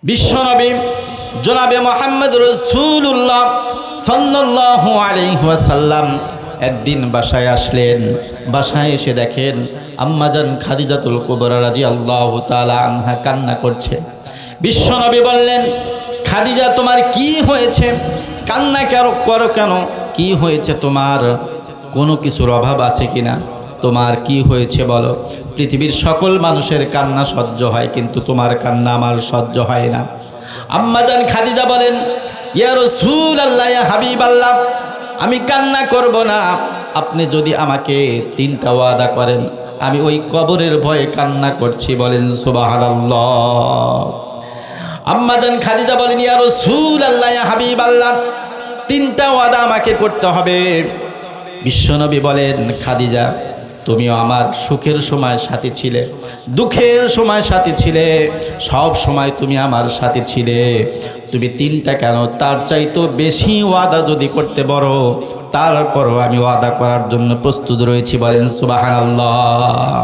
বিশ্বনবী জনাবে মুহাম্মদ রাসূলুল্লাহ সাল্লাল্লাহু আলাইহি ওয়াসাল্লাম একদিন বাসায় আসলেন। বাসায় এসে দেখেন আম্মাজান খাদিজাতুল কুবরা রাদিয়াল্লাহু তাআলা আনহা কান্না করছে। বিশ্বনবী বললেন, খাদিজা তোমার কি হয়েছে? কান্না করো কেন? কি হয়েছে তোমার? কোনো কিছুর অভাব আছে কিনা? তোমার কি হয়েছে বলো। পৃথিবীর সকল মানুষের কান্না সহ্য হয়, কিন্তু তোমার কান্না আমার সহ্য হয় না। আম্মাজান খাদিজা বলেন, ইয়া রাসূলুল্লাহ, ইয়া হাবিবাল্লাহ, আমি কান্না করব না। আপনি যদি আমাকে 3টা ওয়াদা করেন, আমি ওই কবরের ভয়ে কান্না করছি। বলেন সুবহানাল্লাহ। আম্মাজান খাদিজা বলেন, ইয়া রাসূলুল্লাহ, ইয়া হাবিবাল্লাহ, 3টা ওয়াদা আমাকে করতে হবে। বিশ্বনবী বলেন, খাদিজা তুমিও আমার সুখের সময় সাথী ছিলে, দুঃখের সময় সাথী ছিলে, সব সময় তুমি আমার সাথে ছিলে। তুমি 3টা কেন, তার চাইতো বেশি ওয়াদা যদি করতে পারো, তারপরও আমি ওয়াদা করার জন্য প্রস্তুত রয়েছি। বলেন সুবহানাল্লাহ।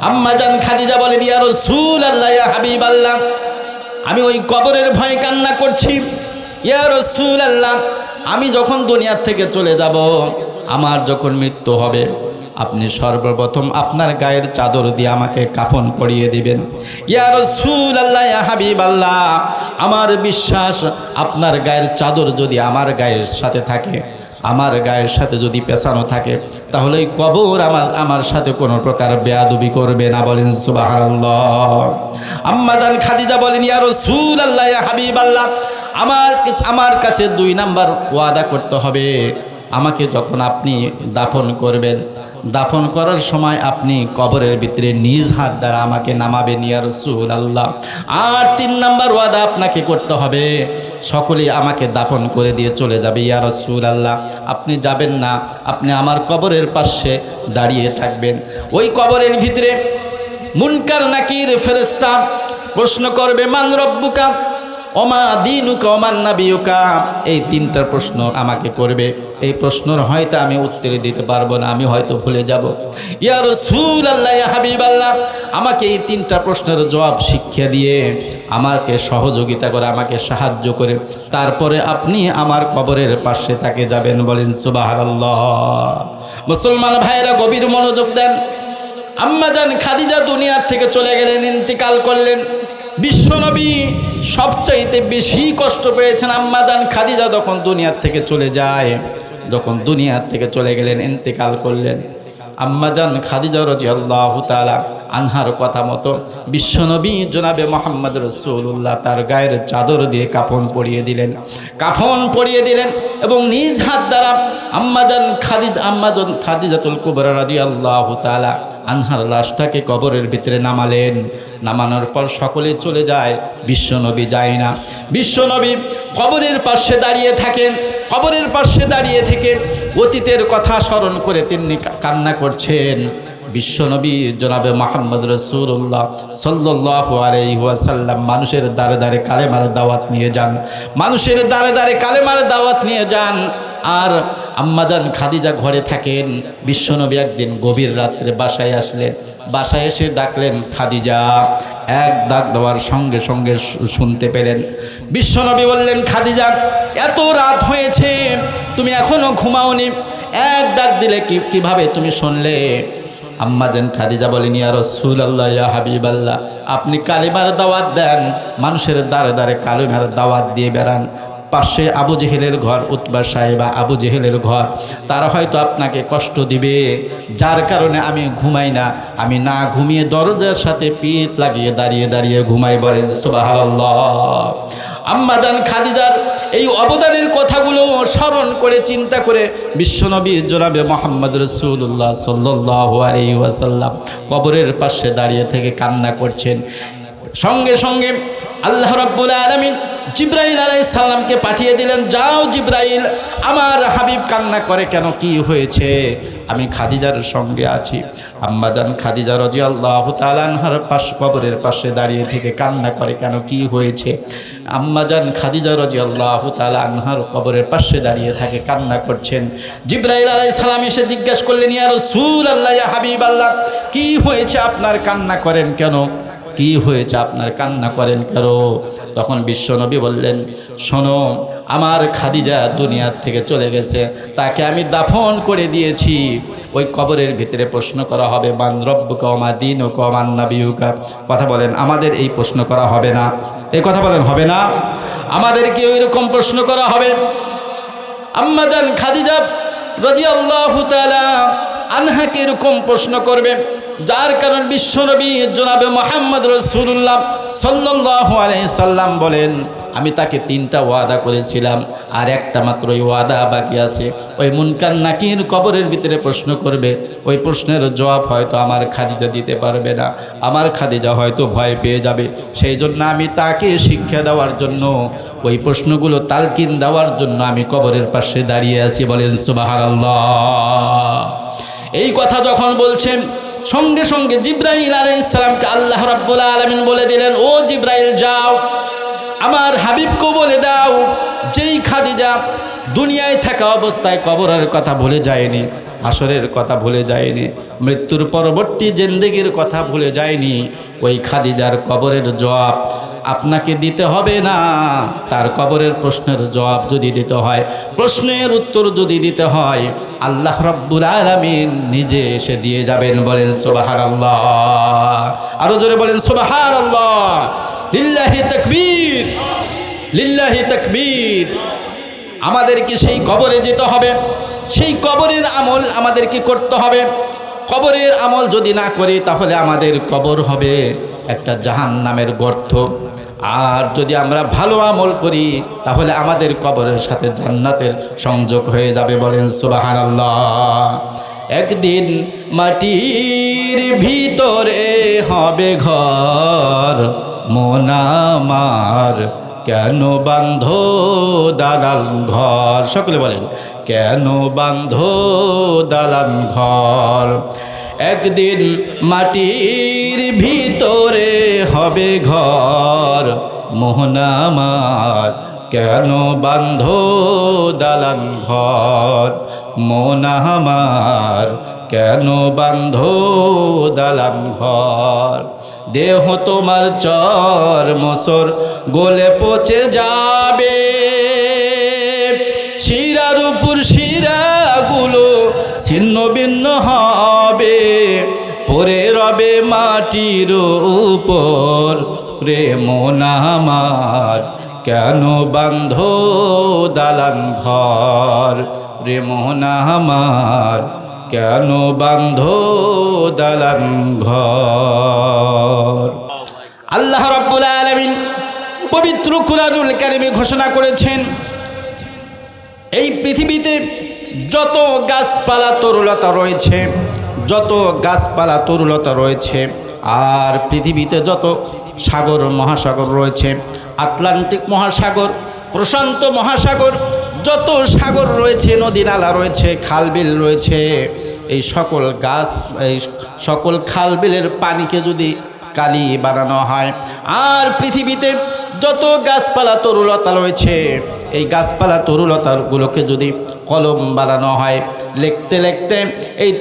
আম্মাজান খাদিজা বলেন, ইয়া রাসূলুল্লাহ, ইয়া হাবিবাল্লাহ, আমি ওই কবরের ভয়ে কান্না করছি। ইয়া রাসূলুল্লাহ, আমি যখন দুনিয়ার থেকে চলে যাব, আমার যখন মৃত্যু হবে, আপনি সর্বপ্রথম আপনার গায়ের চাদর দিয়ে আমাকে কাফন পরিয়ে দিবেন। ইয়া রাসূলুল্লাহ, ইয়া হাবিবাল্লাহ, আমার বিশ্বাস আপনার গায়ের চাদর যদি আমার গায়ের সাথে থাকে, আমার গায়ের সাথে যদি পেছানো থাকে, তাহলে এই কবর আমার সাথে কোনো প্রকার বেয়াদবি করবে না। বলেন সুবহানাল্লাহ। আম্মাজান খাদিজা বলেন, ইয়া রাসূলুল্লাহ, ইয়া হাবিবাল্লাহ, আমার কাছে 2 নাম্বার ওয়াদা করতে হবে। আমাকে যখন আপনি দাফন করবেন, দাফন করার সময় আপনি কবরের ভিতরে নিজ হাত দ্বারা আমাকে নামাবেন, ইয়া রাসূলুল্লাহ। আর 3 নাম্বার ওয়াদা আপনাকে করতে হবে, সকলেই আমাকে দাফন করে দিয়ে চলে যাবে, ইয়া রাসূলুল্লাহ। আপনি যাবেন না, আপনি আমার কবরের পাশে দাঁড়িয়ে থাকবেন। ওই কবরের ভিতরে মুনকার নাকির ফেরেশতা প্রশ্ন করবে, মান রব্বুকা ওমা দীনুকা ওমান নাবিয়ুকা। এই 3টা প্রশ্ন আমাকে করবে। এই প্রশ্নের হয়তো আমি উত্তর দিতে পারবো না, আমি হয়তো ভুলে যাব। ইয়া রাসূলুল্লাহ, ইয়া হাবিবাল্লাহ, আমাকে এই 3টা প্রশ্নের জবাব শিক্ষা দিয়ে আমাকে সহযোগিতা করে, আমাকে সাহায্য করে, তারপরে আপনি আমার কবরের পাশে তাকে যাবেন। বলেন সুবহানাল্লাহ। মুসলমান ভাইয়েরা গভীর মনোযোগ দেন। আম্মাজান খাদিজা দুনিয়ার থেকে চলে গেলেন, ইন্তিকাল করলেন। বিশ্বনবী সবচাইতে বেশি কষ্ট পেয়েছেন আম্মাজান খাদিজা যখন দুনিয়ার থেকে চলে যায়, যখন দুনিয়ার থেকে চলে গেলেন, ইন্তেকাল করলেন। আম্মাজান খাদিজা রাদিয়াল্লাহু তাআলা আনহার কথা মতো বিশ্বনবী জনাবে মুহাম্মদ রাসূলুল্লাহ তার গায়ের চাদর দিয়ে কাফন পরিয়ে দিলেন এবং নিজ হাত দ্বারা আম্মাজান খাদিজাতুল কুবরা রাদিয়াল্লাহু তাআলা আনহার লাশটাকে কবরের ভিতরে নামালেন। নামানোর পর সকলে চলে যায়, বিশ্বনবী যায় না। বিশ্বনবী কবরের পাশে দাঁড়িয়ে থাকেন। কবরের পাশে দাঁড়িয়ে থেকে অতীতের কথা স্মরণ করে তিনি কান্না করছেন। বিশ্বনবী জনাবে মুহাম্মদ রাসূলুল্লাহ সাল্লাল্লাহু আলাইহি ওয়াসাল্লাম মানুষের দ্বারে দ্বারে কালেমার দাওয়াত নিয়ে যান, মানুষের দ্বারে দ্বারে কালেমার দাওয়াত নিয়ে যান। আর আম্মাজান খাদিজা ঘরে থাকেন। বিশ্বনবী একদিন গভীর রাত্রে বাসায় আসলেন। বাসায় এসে ডাকলেন, খাদিজা। এক ডাক দেওয়ার সঙ্গে সঙ্গে শুনতে পেলেন। বিশ্বনবী বললেন, খাদিজা, এত রাত হয়েছে, তুমি এখনো ঘুমাওনি, এক ডাক দিলে কিভাবে তুমি শুনলে? আম্মাজান খাদিজা বলেন, ইয়া রাসূলুল্লাহ, ইয়া হাবিবাল্লাহ, আপনি কালিমার দাওয়াত দেন, মানুষের দ্বারে দ্বারে কালিমার দাওয়াত দিয়ে বেড়ান। পাশে আবু জেহেলের ঘর, উতবা সাহেবা আবু জেহেলের ঘর, তারা হয়তো আপনাকে কষ্ট দিবে, যার কারণে আমি ঘুমাই না। আমি না ঘুমিয়ে দরজার সাথে পিঠ লাগিয়ে দাঁড়িয়ে দাঁড়িয়ে ঘুমাই। বলেন সুবহানাল্লাহ। আম্মাজান খাদিজার এই অবদানের কথাগুলো স্মরণ করে চিন্তা করে বিশ্বনবী জনাবে মুহাম্মদ রাসূলুল্লাহ সাল্লাল্লাহু আলাইহি ওয়াসাল্লাম কবরের পাশে দাঁড়িয়ে থেকে কান্না করছেন। সঙ্গে সঙ্গে আল্লাহ রাব্বুল আলামিন জিবরাইল আলাইহিস সালামকে পাঠিয়ে দিলেন, যাও জিবরাইল, আমার হাবিব কান্না করে কেন, কি হয়েছে? আমি খাদিজার সঙ্গে আছি। আম্মাজান খাদিজা রাদিয়াল্লাহু তাআলা আনহার কবরের পাশে দাঁড়িয়ে থেকে কান্না করে কেন, কি হয়েছে? আম্মাজান খাদিজা রাদিয়াল্লাহু তাআলা আনহার কবরের পাশে দাঁড়িয়ে থাকে, কান্না করছেন। জিবরাইল আলাইহিস সালাম এসে জিজ্ঞাসা করলেন, ইয়া রাসূলুল্লাহ, ইয়া হাবিবাল্লাহ, কি হয়েছে, আপনার কান্না করেন কেন? কি হয়েছে, আপনার কান্না করেন কেন? তখন বিশ্বনবী বললেন, শোনো, আমার খাদিজা দুনিয়ার থেকে চলে গেছে, তাকে আমি দাফন করে দিয়েছি। ওই কবরের ভিতরে প্রশ্ন করা হবে, মান রব্বুকা ওয়া মা দীনুকা ওয়া মান নাবিয়ুকা। কথা বলেন, আমাদের এই প্রশ্ন করা হবে না? এই কথা বলেন, হবে না? আমাদেরকে ওই রকম প্রশ্ন করা হবে। আম্মা জান খাদিজা রাদিয়াল্লাহু তাআলা আনহাকে এরকম প্রশ্ন করবে, যার কারণ বিশ্বনবী জনাবে মুহাম্মদ রাসূলুল্লাহ সাল্লাল্লাহু আলাইহি সাল্লাম বলেন, আমি তাকে 3টা ওয়াদা করেছিলাম, আর একটা মাত্র ওয়াদা বাকি আছে। ওই মুনকার নাকির কবরের ভিতরে প্রশ্ন করবে, ওই প্রশ্নের জবাব হয়তো আমার খাদিজা দিতে পারবে না, আমার খাদিজা হয়তো ভয় পেয়ে যাবে। সেই জন্য আমি তাকে শিক্ষা দেওয়ার জন্য, ওই প্রশ্নগুলো তালকিন দেওয়ার জন্য আমি কবরের পাশে দাঁড়িয়ে আছি। বলেন সুবহানাল্লাহ। এই কথা যখন বলছেন, সঙ্গে সঙ্গে জিবরাইল আলাইহিস সালামকে আল্লাহ রাব্বুল আলামিন বলে দিলেন, ও জিবরাইল, যাও আমার হাবিবকে বলে দাও, যেই খাদিজা দুনিয়ায় থাকা অবস্থায় কবরের কথা ভুলে যায়নি, আসরের কথা ভুলে যায়নি, মৃত্যুর পরবর্তী জিন্দেগির কথা ভুলে যায়নি, ওই খাদিজার কবরের জবাব আপনাকে দিতে হবে না। তার কবরের প্রশ্নের জবাব যদি দিতে হয়, প্রশ্নের উত্তর যদি দিতে হয়, আল্লাহ রাব্বুল আলামিন নিজে এসে দিয়ে যাবেন। বলেন সুবহানাল্লাহ। আরো জোরে বলেন সুবহানাল্লাহ। লিল্লাহি তাকবীর, লিল্লাহি তাকবীর। আমাদেরকে সেই কবরে যেতে হবে, সেই কবরের আমল আমাদেরকে করতে হবে। কবরের আমল যদি না করি, তাহলে আমাদের কবর হবে একটা জাহান্নামের গর্ত। আর যদি আমরা ভালো আমল করি, তাহলে আমাদের কবরের সাথে জান্নাতের সংযোগ হয়ে যাবে। বলেন সুবহানাল্লাহ। একদিন মাটির ভিতরে হবে ঘর, মন আমার কেন বাঁধো দালান ঘর। সকলে বলেন, কেন বাঁধো দালান ঘর। একদিন মাটির ভিতরে হবে ঘর, মন আমার কেন বাঁধো দালান ঘর, মন আমার কেন বাঁধো দালান ঘর। দেহ তোমার চর মোসর গলে পচে যাবে, শিরার উপর শিরাগুলো ছিন্ন ভিন্ন হবে, পরে রবে মাটির উপর, রে মন আমার কেন বাঁধো দালান ঘর, রে মন আমার কেন বাঁধো দালান ঘর। আল্লাহ রাব্বুল আলামিন পবিত্র কুরআনুল কারীমে ঘোষণা করেছেন, এই পৃথিবীতে যত গাছপালা তরুলতা রয়েছে, যত গাছপালা তরুলতা রয়েছে, আর পৃথিবীতে যত সাগর মহাসাগর রয়েছে, আটলান্টিক মহাসাগর, প্রশান্ত মহাসাগর, যত সাগর রয়েছে, নদী নালা রয়েছে, খালবিল রয়েছে, এই সকল গাছ, এই সকল খালবিলের পানিকে যদি কালি বানানো হয়, আর পৃথিবীতে যত গাছপালা তরুলতা রয়েছে, এই গাছপালা তরুলতাগুলোকে যদি কলম বানানো হয়, লিখতে লিখতে এই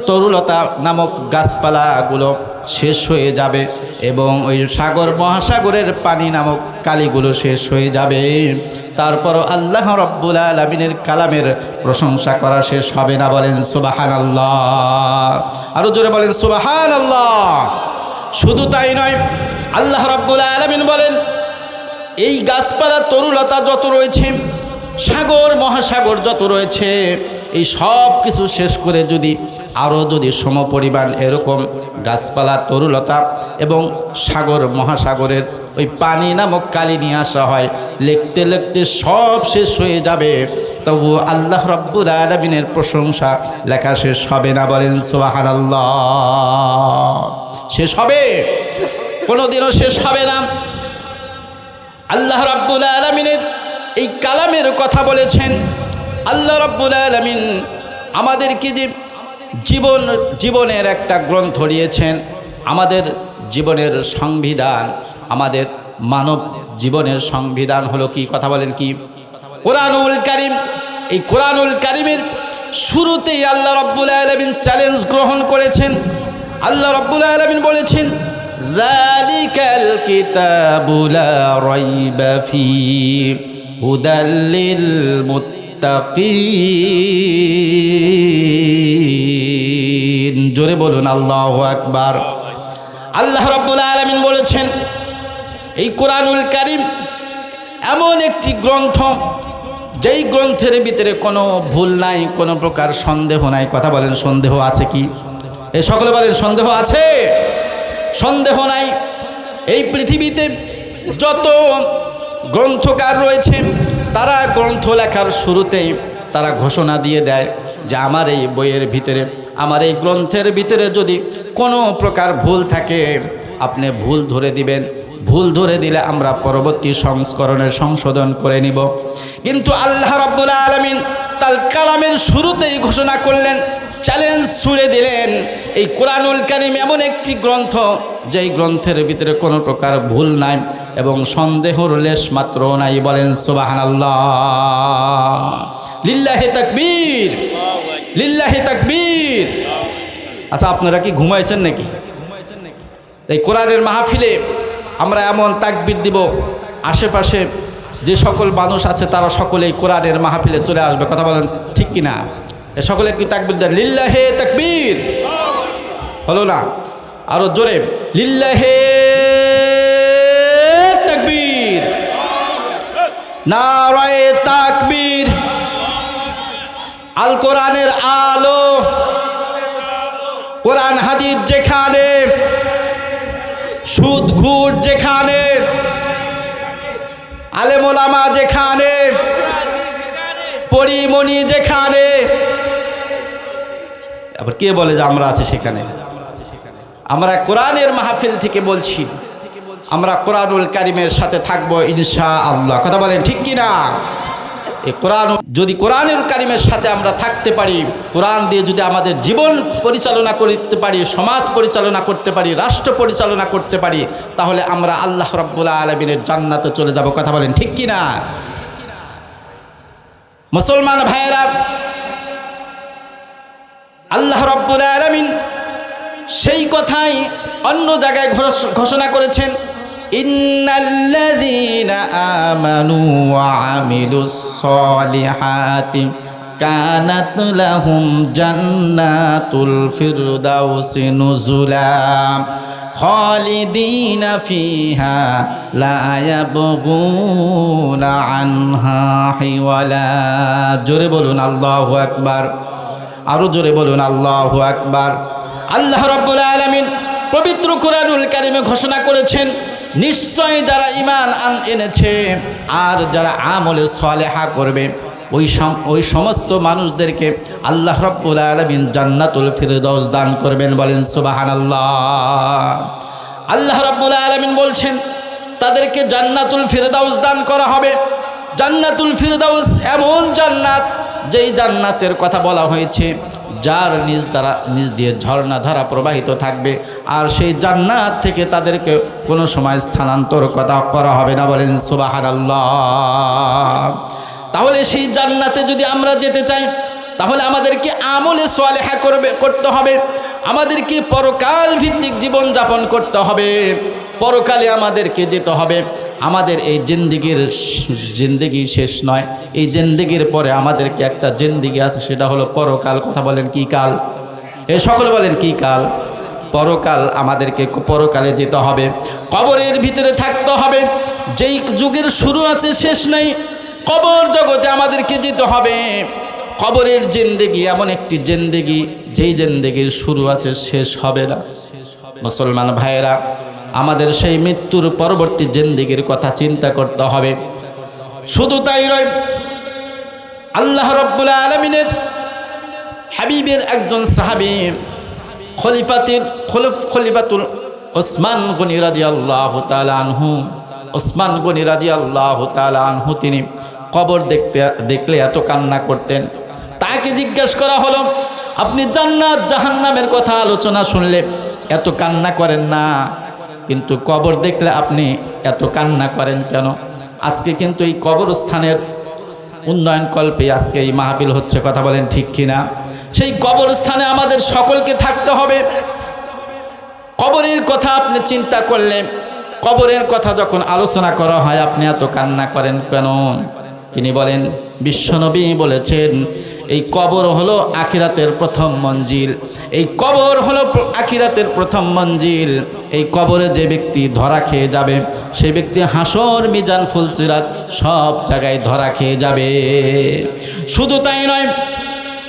তরুলতা নামক গাছপালাগুলো শেষ হয়ে যাবে, এবং ওই সাগর মহাসাগরের পানি নামক কালিগুলো শেষ হয়ে যাবে। তারপরও আল্লাহ রাব্বুল আলামিনের কালামের প্রশংসা করা শেষ হবে না। বলেন সুবহানাল্লাহ। আরো জোরে বলেন সুবহানাল্লাহ। শুধু তাই নয়, আল্লাহ রাব্বুল আলামিন বলেন, এই গাছপালা তরুলতা যত রয়েছে, সাগর মহাসাগর যত রয়েছে, এই সব কিছু শেষ করে যদি আরও যদি সমপরিমাণ এরকম গাছপালা তরুলতা এবং সাগর মহাসাগরের ওই পানি নামক কালি নিয়ে আসা হয়, লিখতে লিখতে সব শেষ হয়ে যাবে, তবু আল্লাহ রাব্বুল আলামিনের প্রশংসা লেখা শেষ হবে না। বলেন সুবহানাল্লাহ। শেষ হবে? কোনোদিনও শেষ হবে না। আল্লাহ রাব্বুল আলামিনের এই কালামের কথা বলেছেন। আল্লাহ রাব্বুল আলামিন আমাদেরকে যে জীবনের একটা গ্রন্থ দিয়েছেন, আমাদের জীবনের সংবিধান, আমাদের মানব জীবনের সংবিধান হলো কি? কথা বলেন কি? কোরআনুল কারীম। এই কোরআনুল কারীমের শুরুতেই আল্লাহ রাব্বুল আলামিন চ্যালেঞ্জ গ্রহণ করেছেন। আল্লাহ রাব্বুল আলামিন বলেছেন, যালিকাল কিতাবু লা রাইবা ফীহি হুদাল লিল মুত্তাকিন। জোরে বলুন আল্লাহু আকবার। আল্লাহ রাব্বুল আলামিন বলেছেন এই কোরআনুল কারীম এমন একটি গ্রন্থ, যেই গ্রন্থের ভিতরে কোনো ভুল নাই, কোনো প্রকার সন্দেহ নাই। কথা বলেন, সন্দেহ আছে কি? এই সকলে বলেন, সন্দেহ আছে? সন্দেহ নাই। এই পৃথিবীতে যত গ্রন্থকার রয়েছে তারা গ্রন্থ লেখার শুরুতেই তারা ঘোষণা দিয়ে দেয় যে আমার এই বইয়ের ভিতরে, আমার এই গ্রন্থের ভিতরে যদি কোনো প্রকার ভুল থাকে আপনি ভুল ধরে দিবেন, ভুল ধরে দিলে আমরা পরবর্তী সংস্করণে সংশোধন করে নিব। কিন্তু আল্লাহ রাব্বুল আলামিন তার কালামের শুরুতেই ঘোষণা করলেন, চ্যালেঞ্জ ছুড়ে দিলেন, এই কোরআনুল কারীম এমন একটি গ্রন্থ যেই গ্রন্থের ভিতরে কোনো প্রকার ভুল নাই এবং সন্দেহর লেশ মাত্র নাই। বলেন সুবহানাল্লাহ। লিল্লাহি তাকবীর, লিল্লাহি তাকবীর। আচ্ছা, আপনারা কি ঘুমাইছেন নাকি? এই কোরআনের মাহফিলে আমরা এমন তাকবীর দিব, আশেপাশে যে সকল মানুষ আছে তারা সকলেই কোরআনের মাহফিলে চলে আসবে। কথা বলেন ঠিক কিনা? এ সকলে কি তাকবীর দেন? লিল্লাহি তাকবীর। হলো না? আরো জোরে, লিল্লাহি তাকবীর, নারায়ে তাকবীর। আল কোরআনের আলো, কোরআন হাদিস যেখানে, সুদ ঘুষ যেখানে, আলেম ওলামা যেখানে, পরিমণি যেখানে, আবার কে বলে যে আমরা আছি সেখানে? আমরা কোরআনের মাহফিল থেকে বলছি, আমরা কোরআনুল কারীমের সাথে থাকবো ইনশাআল্লাহ। কথা বলেন ঠিক কিনা? এই কোরআন, যদি কোরআনুল কারীমের সাথে আমরা থাকতে পারি, কোরআন দিয়ে যদি আমাদের জীবন পরিচালনা করতে পারি, সমাজ পরিচালনা করতে পারি, রাষ্ট্র পরিচালনা করতে পারি, তাহলে আমরা আল্লাহ রাব্বুল আলামিনের জান্নাতে চলে যাব। কথা বলেন ঠিক কিনা? মুসলমান ভাইয়েরা, আল্লাহ রাব্বুল আলামিন সেই কথাই অন্য জায়গায় ঘোষণা করেছেন, ইন্নাল্লাযীনা আমানু ওয়া আমিলুস সালিহাতি কানাত লাহুম জান্নাতুল ফিরদাউসি নুজুলা খালিদিনা ফিহা লা ইয়াবগুনা আনহা হিওয়ালা। জোরে বলুন আল্লাহু আকবার। আরো জোরে বলুন আল্লাহু আকবার। আল্লাহ রাব্বুল আলামিন পবিত্র কোরআনুল কারীমে ঘোষণা করেছেন, নিশ্চয় যারা ঈমান এনেছে আর যারা আমলে সালেহা করবে ওই সমস্ত মানুষদেরকে আল্লাহ রাব্বুল আলামিন জান্নাতুল ফিরদাউস দান করবেন। বলেন সুবহানাল্লাহ। আল্লাহ রাব্বুল আলামিন বলছেন তাদেরকে জান্নাতুল ফিরদাউস দান করা হবে। জান্নাতুল ফিরদাউস এমন জান্নাত, যেই জান্নাতের কথা বলা হয়েছে যার নিজ দিয়ে ঝর্ণা ধারা প্রবাহিত থাকবে, আর সেই জান্নাত থেকে তাদেরকে কোনো সময় স্থানান্তর করা হবে না। বলেন সুবহানাল্লাহ। তাহলে সেই জান্নাতে যদি আমরা যেতে চাই তাহলে আমাদেরকে আমলে সালেহা করতে হবে, আমাদেরকে পরকাল ভিত্তিক জীবন যাপন করতে হবে, পরকালে আমাদেরকে যেতে হবে। আমাদের এই জিন্দেগি শেষ নয়, এই জিন্দেগির পরে আমাদেরকে একটা জিন্দেগি আছে, সেটা হলো পরকাল। কথা বলেন কি কাল? এ সকলে বলেন কি কাল? পরকাল। আমাদেরকে পরকালে যেতে হবে, কবরের ভিতরে থাকতে হবে। যেই যুগের শুরু আছে শেষ নেই, কবর জগতে আমাদেরকে যেতে হবে। কবরের জিন্দেগি এমন একটি জিন্দেগি, যেই জিন্দেগির শুরু আছে শেষ হবে না। মুসলমান ভাইয়েরা, আমাদের সেই মৃত্যুর পরবর্তী জিন্দেগির কথা চিন্তা করতে হবে। শুধু তাই নয়, আল্লাহ রাব্বুল আলামিনের হাবিবের একজন সাহাবী খলিফাতুল ওসমান গনি রাদিয়াল্লাহু তাআলা আনহু, ওসমান গনি রাদিয়াল্লাহু তাআলা আনহু, তিনি কবর দেখলে এত কান্না করতেন। তাকে জিজ্ঞাসা করা হলো, আপনি জান্নাত জাহান্নামের কথা আলোচনা শুনলে এত কান্না করেন না, কিন্তু কবর দেখলে আপনি এত কান্না করেন কেন? আজকে কিন্তু এই কবরস্থানের উন্নয়ন কল্পে আজকে এই মাহফিল হচ্ছে। কথা বলেন ঠিক কিনা? সেই কবরস্থানে আমাদের সকলকে থাকতে হবে। কবরের কথা আপনি চিন্তা করলে, কবরের কথা যখন আলোচনা করা হয় আপনি এত কান্না করেন কেন? তিনি বলেন, বিশ্বনবী বলেছেন, এই কবর হলো আখিরাতের প্রথম মঞ্জিল। এই কবর হলো আখিরাতের প্রথম মঞ্জিল। এই কবরে যে ব্যক্তি ধরা খেয়ে যাবে, সেই ব্যক্তি হাসর, মিজান, ফুলসিরাত সব জায়গায় ধরা খেয়ে যাবে। শুধু তাই নয়,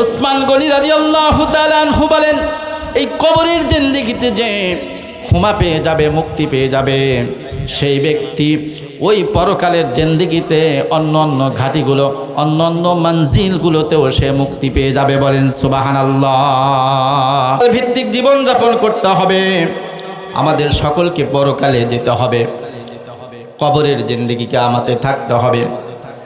ওসমান গনি রাদিয়াল্লাহু তাআলা আনহু বলেন, এই কবরের জিন্দেগিতে যে ক্ষমা পেয়ে যাবে, মুক্তি পেয়ে যাবে, সেই ব্যক্তি ওই পরকালের জিন্দেগিতে অন্য অন্য ঘাটিগুলো, অন্য অন্য মঞ্জিলগুলোতেও সে মুক্তি পেয়ে যাবে। বলেন সুবহানাল্লাহ। ভিত্তিক জীবন যাপন করতে হবে, আমাদের সকলকে পরকালে যেতে হবে, কবরের জিন্দেগিকে আমাদের থাকতে হবে।